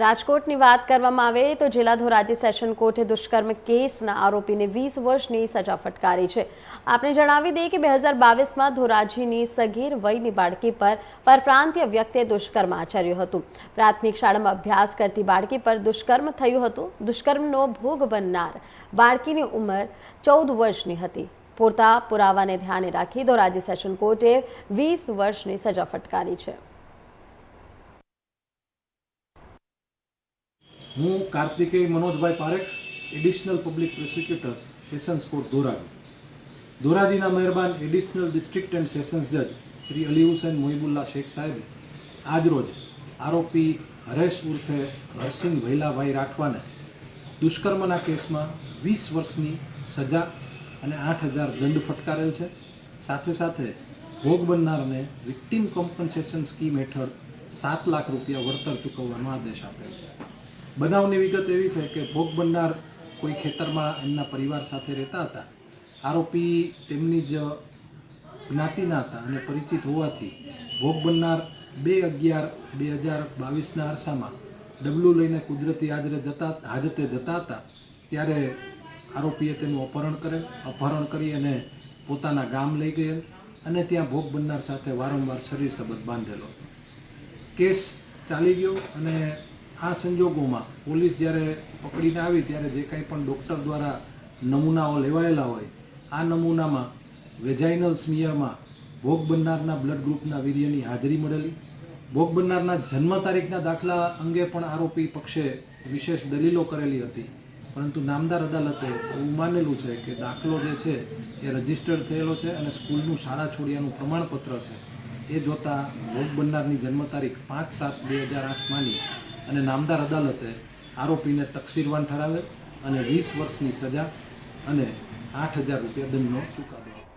રાજકોટની વાત કરવામાં આવે તો જિલ્લા ધોરાજી સેશન કોર્ટે દુષ્કર્મ કેસના આરોપીને 20 વર્ષની સજા ફટકારી છે। આપણે જણાવી દઈએ કે 2022માં ધોરાજીની સગીર વયની બાળકી પર પરપ્રાંતીય વ્યક્તિએ દુષ્કર્મ આચર્યું હતું। પ્રાથમિક શાળામાં અભ્યાસ કરતી બાળકી પર દુષ્કર્મ થયું હતું। દુષ્કર્મનો ભોગ બનનાર બાળકીની ઉંમર 14 વર્ષની હતી। પૂરતા પુરાવાને ધ્યાને રાખી ધોરાજી સેશન કોર્ટે 20 વર્ષની સજા ફટકારી છે। હું Kartikeya Manojbhai Parekh, additional public prosecutor, sessions court ધોરાજીના મહેરબાન એડિશનલ ડિસ્ટ્રિક્ટ એન્ડ સેશન્સ જજ શ્રી અલી હુસૈન મોહિબુલ્લા શેખ સાહેબે આજરોજ આરોપી હરેશ ઉર્ફે હરસિંહ ભૈલાભાઈ રાઠવાને દુષ્કર્મના કેસમાં 20 વર્ષની સજા અને 8,000 દંડ ફટકારેલ છે। સાથે સાથે ભોગ બનનારને વિક્ટિમ કોમ્પન્સેશન સ્કીમ હેઠળ 7 લાખ રૂપિયા વળતર ચૂકવવાનો આદેશ આપેલ છે। બનાવની વિગત એવી છે કે ભોગ બનનાર કોઈ ખેતરમાં એમના પરિવાર સાથે રહેતા હતા। આરોપી તેમની જ જ્ઞાતિના હતા અને પરિચિત હોવાથી ભોગ બનનાર 2/11/2022ના અરસામાં ડબલું લઈને કુદરતી હાજતે જતા હતા ત્યારે આરોપીએ તેનું અપહરણ કરી અને પોતાના ગામ લઈ ગયેલ અને ત્યાં ભોગ બનનાર સાથે વારંવાર શરીર સંબંધ બાંધેલો હતો। કેસ ચાલી ગયો અને આ સંજોગોમાં પોલીસ જ્યારે પકડીને આવી ત્યારે જે કંઈ પણ ડૉક્ટર દ્વારા નમૂનાઓ લેવાયેલા હોય આ નમૂનામાં વેજાઇનલ સ્મિયરમાં ભોગ બનનારના બ્લડ ગ્રુપના વીર્યની હાજરી મળેલી। ભોગ બનનારના જન્મ તારીખના દાખલા અંગે પણ આરોપી પક્ષે વિશેષ દલીલો કરેલી હતી, પરંતુ નામદાર અદાલતે એવું માનેલું છે કે દાખલો જે છે એ રજિસ્ટર્ડ થયેલો છે અને સ્કૂલનું શાળા છોડ્યાનું પ્રમાણપત્ર છે એ જોતાં ભોગ બનનારની જન્મ તારીખ 5/7/2008 માની અને નામદાર અદાલતે આરોપીને તકસીરવાન ઠરાવેલ અને 20 વર્ષની સજા અને 8,000 રૂપિયા દંડનો ચુકાદો આપ્યો।